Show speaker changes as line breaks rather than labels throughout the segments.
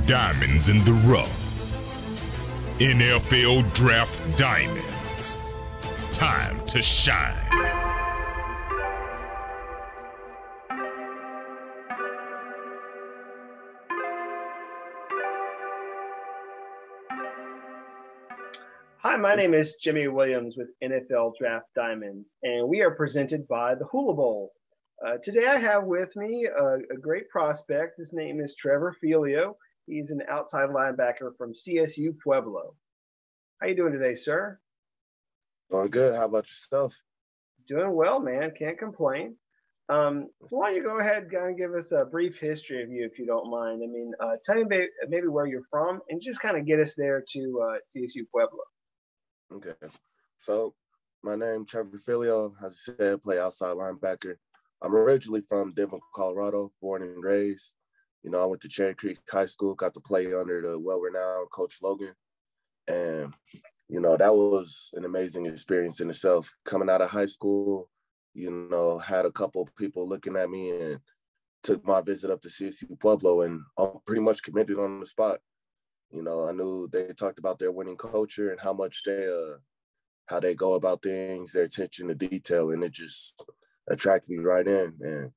Diamonds in the rough. NFL Draft Diamonds. Time to shine.
Hi, my name is Jimmy Williams with NFL Draft Diamonds, and we are presented by the Hula Bowl. Today I have with me a great prospect. His name is Trevor Philio. He's an outside linebacker from CSU Pueblo. How you doing today, sir?
Doing good. How about yourself?
Doing well, man. Can't complain. Why don't you go ahead and give us a brief history of you, if you don't mind? I mean, tell me maybe where you're from and just kind of get us there to CSU Pueblo.
Okay. So my name's Trevor Philio. As I said, I play outside linebacker. I'm originally from Denver, Colorado, born and raised. You know, I went to Cherry Creek High School, got to play under the well-renowned Coach Logan. And, you know, that was an amazing experience in itself. Coming out of high school, you know, had a couple of people looking at me and took my visit up to CSU Pueblo, and I'm pretty much committed on the spot. You know, I knew they talked about their winning culture and how much how they go about things, their attention to detail, and it just attracted me right in. And,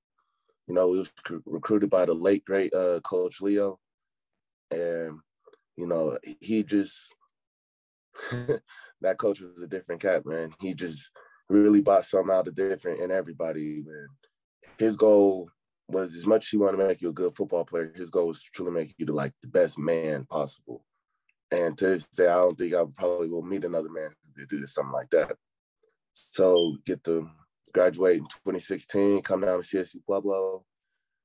you know, we was recruited by the late, great Coach Leo. And, you know, he just, that coach was a different cat, man. He just really brought something out of different in everybody. And his goal was, as much as he wanted to make you a good football player, his goal was to truly make you the best man possible. And to this day, I don't think I probably will meet another man who could do something like that. So get to graduate in 2016, come down to CSU Pueblo,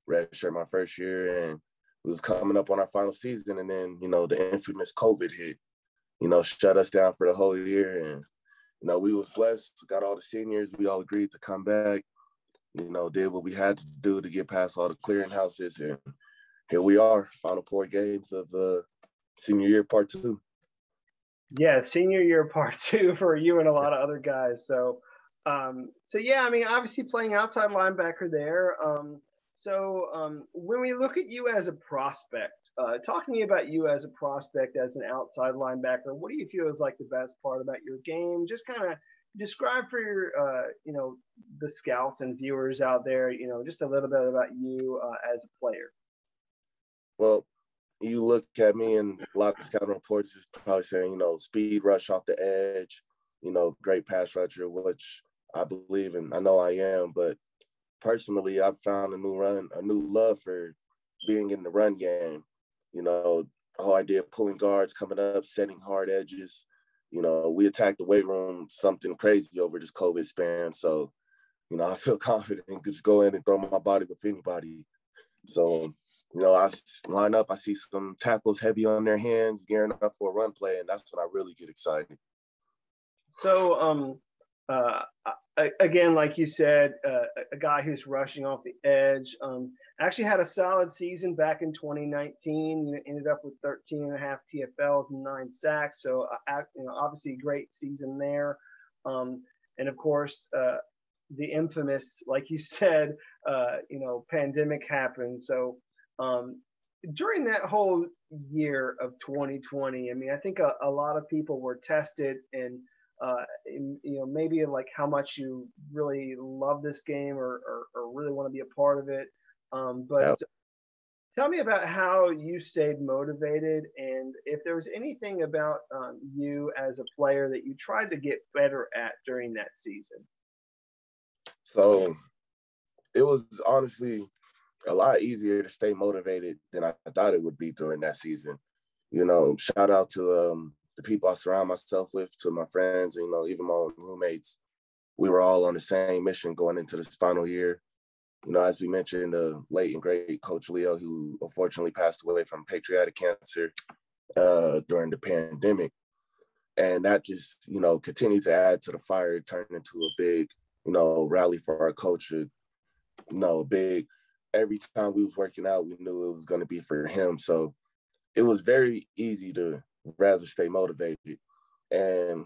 redshirt my first year, and we was coming up on our final season, and then, you know, the infamous COVID hit, you know, shut us down for the whole year. And, you know, we was blessed, got all the seniors, we all agreed to come back, you know, did what we had to do to get past all the clearinghouses, and here we are, final 4 games of senior year part 2.
Yeah, senior year part 2 for you and a lot of other guys. So yeah, I mean, obviously playing outside linebacker there. When we look at you as a prospect, talk to me about you as a prospect, as an outside linebacker. What do you feel is like the best part about your game? Just kind of describe for your, you know, the scouts and viewers out there, you know, just a little bit about you as a player.
Well, you look at me and a lot of scouting reports is probably saying, you know, speed rush off the edge, you know, great pass rusher, which I believe and I know I am. But personally, I've found a new love for being in the run game. You know, the whole idea of pulling guards, coming up, setting hard edges. You know, we attacked the weight room something crazy over this COVID span. So, you know, I feel confident to just go in and throw my body with anybody. So, you know, I line up, I see some tackles heavy on their hands, gearing up for a run play, and that's when I really get excited.
So, again, like you said, a guy who's rushing off the edge, actually had a solid season back in 2019. You know, ended up with 13.5 TFLs and 9 sacks. So, you know, obviously great season there. And of course, the infamous, like you said, you know, pandemic happened. So, during that whole year of 2020, I mean, I think a lot of people were tested and, you know, maybe like how much you really love this game or really want to be a part of it. But tell me about how you stayed motivated, and if there was anything about you as a player that you tried to get better at during that season.
So it was honestly a lot easier to stay motivated than I thought it would be during that season. You know, shout out to the people I surround myself with, to my friends, and, you know, even my own roommates. We were all on the same mission going into this final year. You know, as we mentioned, the late and great Coach Leo, who unfortunately passed away from pancreatic cancer during the pandemic. And that just, you know, continued to add to the fire, turned into a big, you know, rally for our culture. You know, every time we was working out, we knew it was going to be for him. So it was very easy to rather stay motivated. And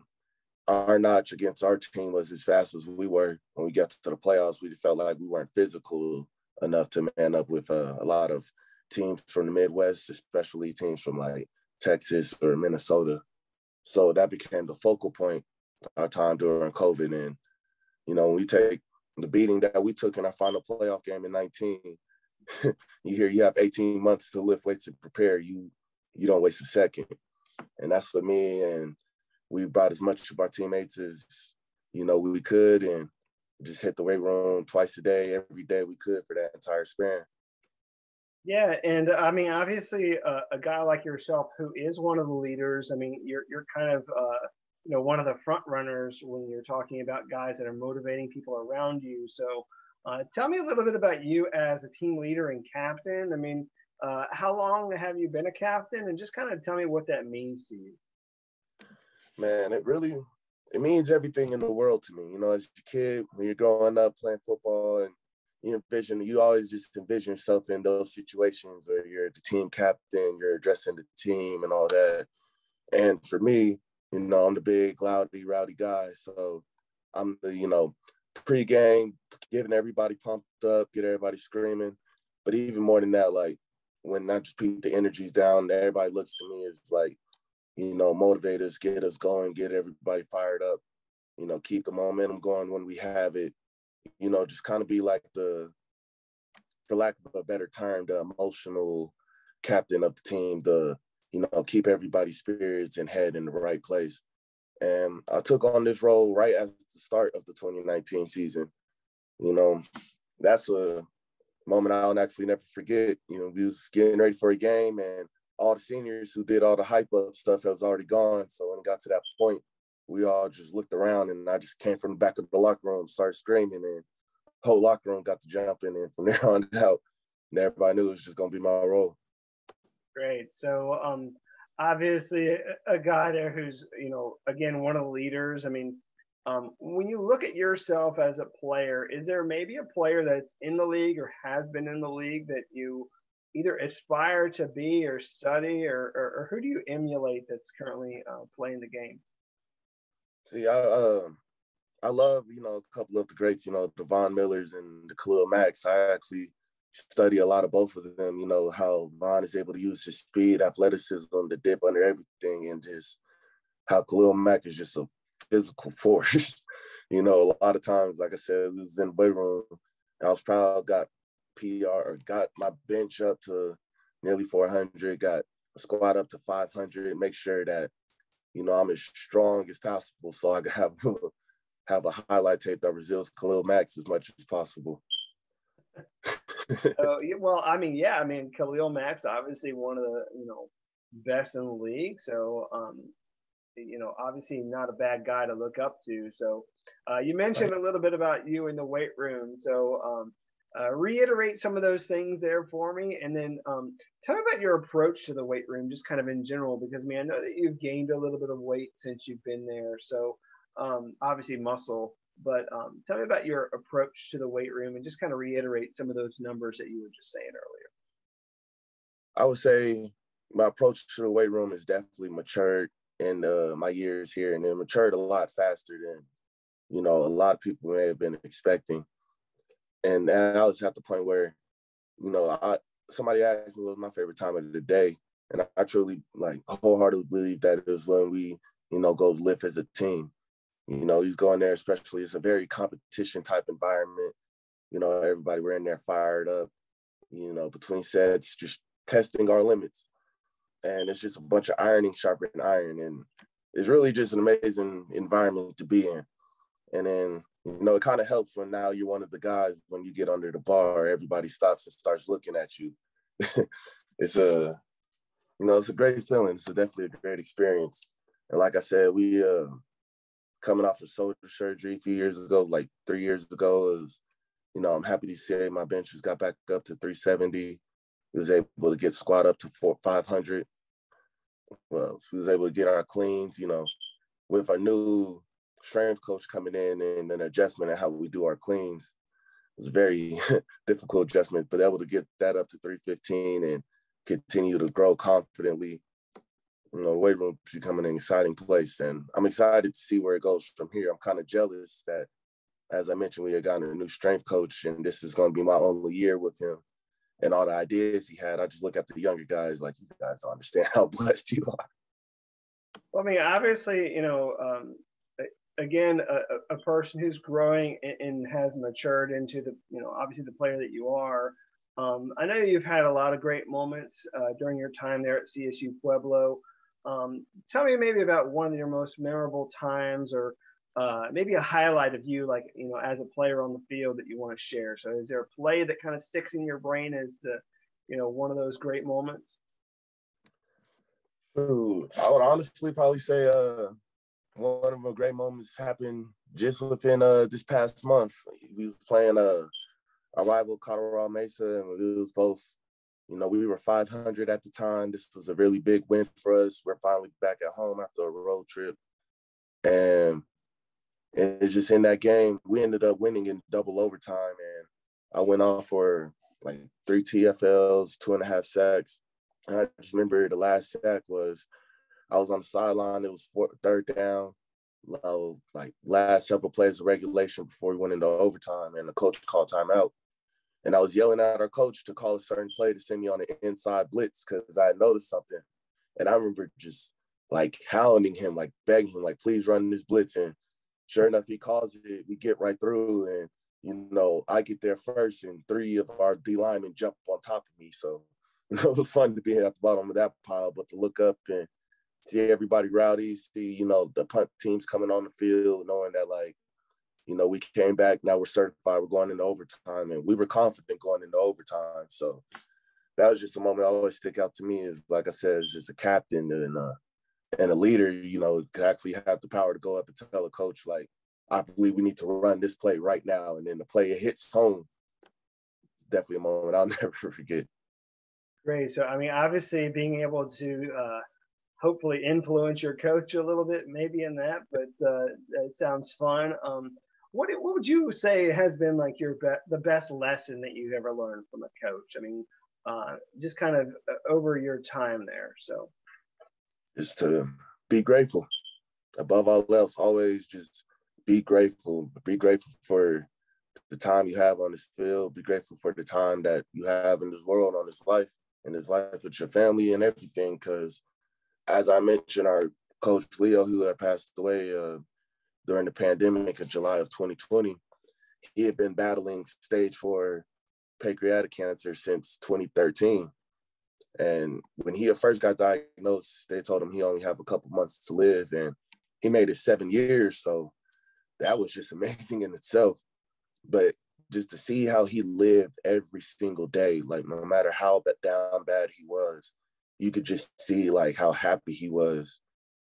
our notch against our team was as fast as we were. When we got to the playoffs, we felt like we weren't physical enough to man up with a lot of teams from the Midwest, especially teams from like Texas or Minnesota. So that became the focal point our time during COVID. And, you know, when we take the beating that we took in our final playoff game in 19, you hear you have 18 months to lift weights and prepare. You don't waste a second. And that's for me. And we brought as much of our teammates as, you know, we could, and just hit the weight room twice a day, every day we could for that entire span.
Yeah, and I mean, obviously, a guy like yourself who is one of the leaders. I mean, you're kind of you know, one of the front runners when you're talking about guys that are motivating people around you. So, tell me a little bit about you as a team leader and captain. I mean, how long have you been a captain, and just kind of tell me what that means to you.
Man, it means everything in the world to me. You know, as a kid, when you're growing up playing football, and you always just envision yourself in those situations where you're the team captain, you're addressing the team and all that. And for me, you know, I'm the big, rowdy guy. So I'm the, you know, pre-game, getting everybody pumped up, get everybody screaming. But even more than that, like, when I just keep the energies down, everybody looks to me as like, you know, motivate us, get us going, get everybody fired up, you know, keep the momentum going when we have it, you know, just kind of be like for lack of a better term, the emotional captain of the team, you know, keep everybody's spirits and head in the right place. And I took on this role right at the start of the 2019 season. You know, that's a moment I'll actually never forget. You know, we was getting ready for a game, and all the seniors who did all the hype up stuff was already gone. So when it got to that point, we all just looked around, and I just came from the back of the locker room, started screaming, and the whole locker room got to jumping. And from there on out, and everybody knew it was just going to be my role.
Great. So, obviously, a guy there who's, you know, again, one of the leaders. I mean, when you look at yourself as a player, is there maybe a player that's in the league or has been in the league that you either aspire to be or study, or who do you emulate that's currently playing the game?
See, I love, you know, a couple of the greats, you know, the Von Millers and the Khalil Macks. I actually study a lot of both of them, you know, how Von is able to use his speed, athleticism, the dip under everything, and just how Khalil Mack is just a physical force. You know, a lot of times, like I said, we was in the weight room. I was proud, got my bench up to nearly 400, got a squat up to 500, make sure that, you know, I'm as strong as possible so I can have a highlight tape that reveals Khalil Max as much as possible.
Well, I mean, yeah, I mean, Khalil Mack's obviously one of the, you know, best in the league. So, you know, obviously not a bad guy to look up to. So, you mentioned a little bit about you in the weight room. So, reiterate some of those things there for me, and then tell me about your approach to the weight room, just kind of in general, because I mean, I know that you've gained a little bit of weight since you've been there. So, obviously muscle. But tell me about your approach to the weight room, and just kind of reiterate some of those numbers that you were just saying earlier.
I would say my approach to the weight room is definitely matured in my years here, and it matured a lot faster than, you know, a lot of people may have been expecting. And I was at the point where, you know, somebody asked me what was my favorite time of the day, and I truly, like, wholeheartedly believe that it is when we, you know, go lift as a team. You know, he's going there, especially, it's a very competition type environment. You know, everybody, we're in there fired up, you know, between sets, just testing our limits. And it's just a bunch of ironing, sharpening iron. And it's really just an amazing environment to be in. And then, you know, it kind of helps when now you're one of the guys, when you get under the bar, everybody stops and starts looking at you. It's a great feeling. It's definitely a great experience. And like I said, we, coming off of shoulder surgery a few years ago, like 3 years ago, is, you know, I'm happy to say my bench has got back up to 370. We was able to get squat up to 500. Well, so we was able to get our cleans, you know, with our new strength coach coming in and an adjustment in how we do our cleans. It was a very difficult adjustment, but able to get that up to 315 and continue to grow confidently. You know, the weight room is becoming an exciting place, and I'm excited to see where it goes from here. I'm kind of jealous that, as I mentioned, we had gotten a new strength coach, and this is going to be my only year with him. and all the ideas he had. I just look at the younger guys like, you guys don't understand how blessed you are.
Well, I mean, obviously, again, a person who's growing and has matured into the, obviously the player that you are. I know you've had a lot of great moments during your time there at CSU Pueblo. Tell me maybe about one of your most memorable times, or maybe a highlight of you, like, as a player on the field that you want to share. So is there a play that kind of sticks in your brain as to, one of those great moments?
Ooh, I would honestly probably say one of the great moments happened just within this past month. We was playing our rival Colorado Mesa, and it was both, we were 500 at the time. This was a really big win for us. We're finally back at home after a road trip. And it's just in that game, we ended up winning in double overtime. And I went off for like 3 TFLs, 2.5 sacks. And I just remember the last sack was, I was on the sideline. It was third down, like last several plays of regulation before we went into overtime, and the coach called timeout. And I was yelling at our coach to call a certain play to send me on the inside blitz because I had noticed something. And I remember just like hounding him, like begging him, like, please run this blitz. And sure enough, he calls it. We get right through, and, I get there first, and 3 of our D linemen jump on top of me. So, it was fun to be at the bottom of that pile, but to look up and see everybody rowdy, see, the punt teams coming on the field, knowing that, like, we came back, now we're certified, we're going into overtime, and we were confident going into overtime. So that was just a moment that always stick out to me, is, like I said, it's just a captain and a leader, to actually have the power to go up and tell a coach, like, I believe we need to run this play right now. And then the play hits home. It's definitely a moment I'll never forget.
Great. So, I mean, obviously being able to hopefully influence your coach a little bit, maybe in that, but it sounds fun. What would you say has been like the best lesson that you've ever learned from a coach? I mean, just kind of over your time there. So,
just to be grateful. Above all else, always just be grateful. Be grateful for the time you have on this field. Be grateful for the time that you have in this world, on this life, in this life with your family and everything. Because as I mentioned, our coach Leo, who had passed away during the pandemic in July of 2020, he had been battling stage 4 pancreatic cancer since 2013. And when he first got diagnosed, they told him he only have a couple months to live, and he made it 7 years. So that was just amazing in itself. But just to see how he lived every single day, like no matter how down bad he was, you could just see like how happy he was,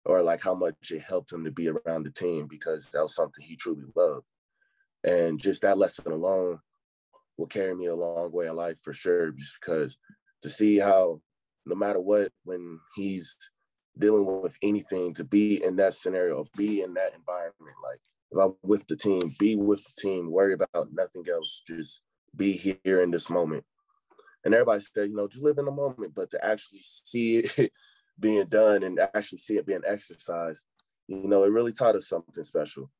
or like how much it helped him to be around the team, because that was something he truly loved. And just that lesson alone will carry me a long way in life for sure, just because to see how no matter what, when he's dealing with anything, to be in that scenario, be in that environment, like if I'm with the team, be with the team, worry about nothing else, just be here in this moment. And everybody said, just live in the moment, but to actually see it being done and actually see it being exercised, it really taught us something special.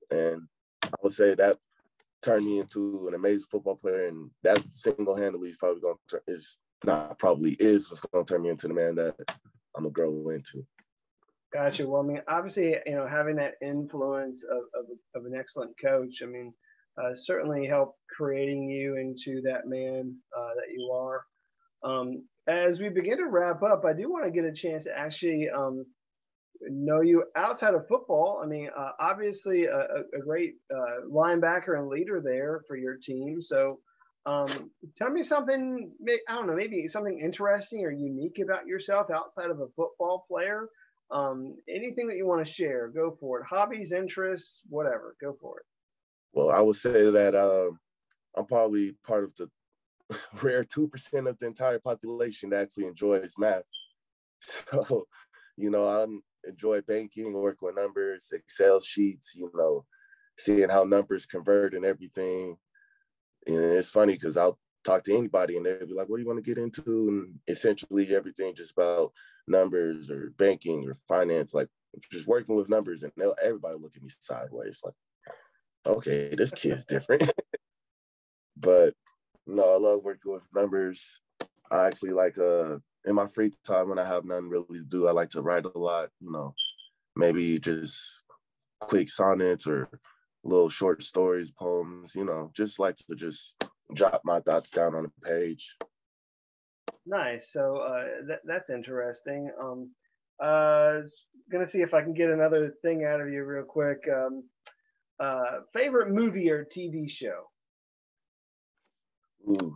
And I would say that turned me into an amazing football player, and that's single-handedly what's going to turn me into the man that I'm going to grow into.
Gotcha. Well, I mean, obviously, having that influence of an excellent coach, I mean, certainly helped creating you into that man that you are. As we begin to wrap up, I do want to get a chance to actually know you outside of football. I mean, obviously a great linebacker and leader there for your team. So tell me something, I don't know, maybe something interesting or unique about yourself outside of a football player. Anything that you want to share, go for it. Hobbies, interests, whatever, go for it.
Well, I would say that I'm probably part of the rare 2% of the entire population that actually enjoys math. So, I enjoy banking, working with numbers, Excel sheets, seeing how numbers convert and everything. And it's funny because I'll talk to anybody and they'll be like, what do you want to get into? And essentially everything just about numbers or banking or finance, like just working with numbers, and everybody look at me sideways like, okay, this kid's different. But no, I love working with numbers. I actually like in my free time when I have nothing really to do, I like to write a lot, maybe just quick sonnets or little short stories, poems, just like to just jot my thoughts down on the page.
Nice. So that's interesting. Gonna see if I can get another thing out of you real quick. Favorite movie or TV show?
Ooh.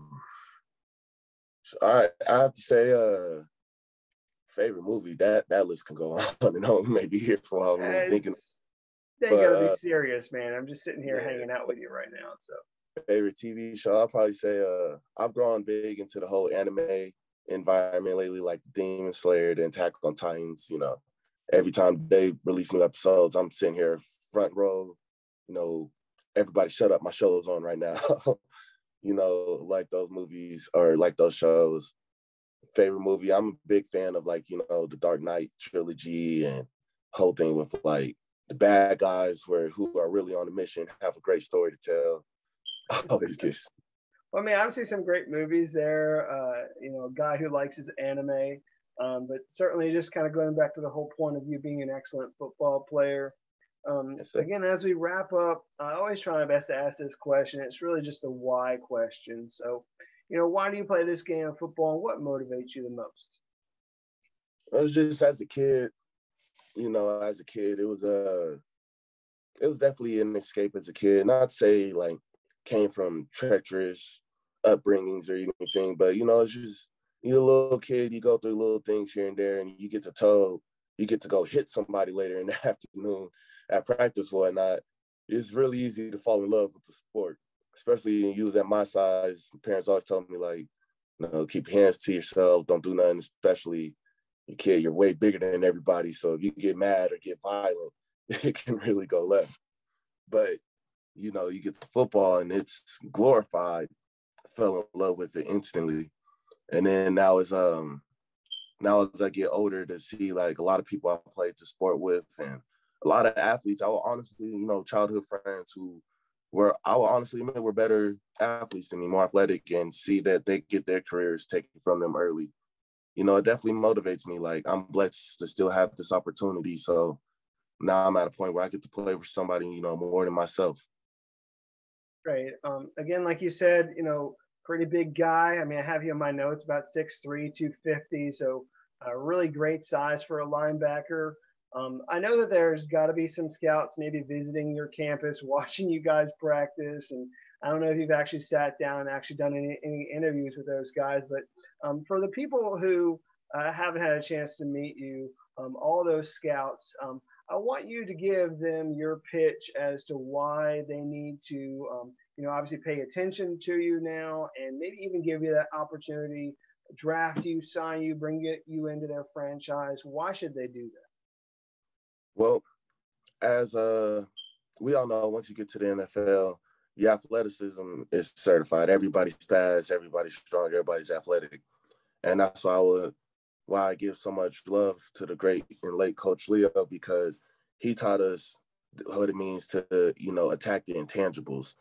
I have to say, favorite movie. That list can go on and on. Maybe here for a while. I'm thinking.
They gotta be serious, man. I'm just sitting here hanging out with you right now. So
favorite TV show, I'll probably say I've grown big into the whole anime environment lately, like the Demon Slayer, the Attack on Titans. Every time they release new episodes, I'm sitting here front row. Everybody shut up, my show is on right now. Like those movies or like those shows. Favorite movie, I'm a big fan of the Dark Knight trilogy and whole thing with like the bad guys who are really on a mission, have a great story to tell. Always just.
Well, I mean, obviously some great movies there. A guy who likes his anime, but certainly just kind of going back to the whole point of you being an excellent football player.
Yes,
again, as we wrap up, I always try my best to ask this question. It's really just a why question. So, why do you play this game of football and what motivates you the most?
It was just as a kid, it was definitely an escape as a kid. Not to say like came from treacherous upbringings or anything, but it's just you're a little kid, you go through little things here and there, and you get to go hit somebody later in the afternoon at practice or whatnot. It's really easy to fall in love with the sport, especially in youth at my size. Parents always tell me like, keep your hands to yourself, don't do nothing, especially your kid, you're way bigger than everybody. So if you get mad or get violent, it can really go left. But you get the football and it's glorified. I fell in love with it instantly. And then now as I get older, to see like a lot of people I played the sport with and a lot of athletes, I will honestly, childhood friends who were better athletes than me, more athletic, and see that they get their careers taken from them early. It definitely motivates me. Like I'm blessed to still have this opportunity. So now I'm at a point where I get to play for somebody, more than myself.
Great. Again, like you said, pretty big guy. I mean, I have you in my notes about 6'3", 250. So really great size for a linebacker. I know that there's got to be some scouts maybe visiting your campus, watching you guys practice. And I don't know if you've actually sat down and actually done any interviews with those guys. But for the people who haven't had a chance to meet you, all those scouts, I want you to give them your pitch as to why they need to, obviously pay attention to you now and maybe even give you that opportunity, draft you, sign you, bring you into their franchise. Why should they do that?
Well, as we all know, once you get to the NFL, your athleticism is certified. Everybody's fast, everybody's strong, everybody's athletic. And that's why I give so much love to the great and late Coach Leo, because he taught us what it means to, attack the intangibles,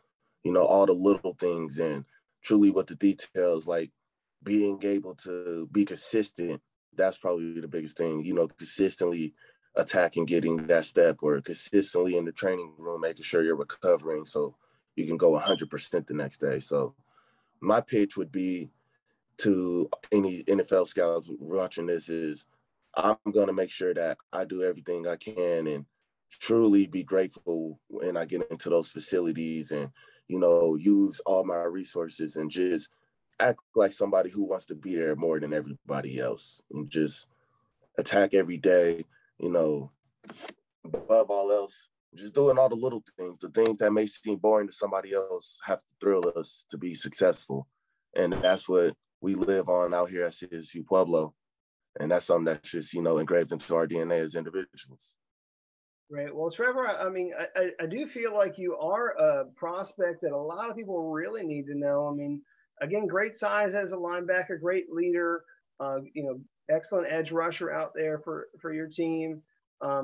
all the little things and truly what the details, like being able to be consistent. That's probably the biggest thing, consistently attacking, getting that step, or consistently in the training room, making sure you're recovering so you can go 100% the next day. So my pitch would be to any NFL scouts watching this is I'm going to make sure that I do everything I can and truly be grateful when I get into those facilities and, use all my resources and just act like somebody who wants to be there more than everybody else and just attack every day, above all else, just doing all the little things, the things that may seem boring to somebody else have to thrill us to be successful. And that's what we live on out here at CSU Pueblo. And that's something that's just, engraved into our DNA as individuals.
Right. Well, Trevor, I mean, I do feel like you are a prospect that a lot of people really need to know. I mean, again, great size as a linebacker, great leader, excellent edge rusher out there for your team. I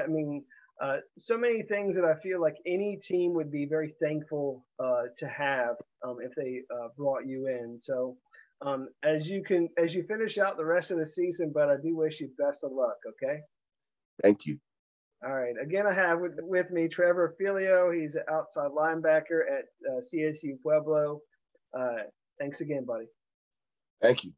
mean, So many things that I feel like any team would be very thankful to have if they brought you in. So as you finish out the rest of the season, but I do wish you best of luck. Okay.
Thank you.
All right. Again, I have with me Trevor Philio. He's an outside linebacker at CSU Pueblo. Thanks again, buddy.
Thank you.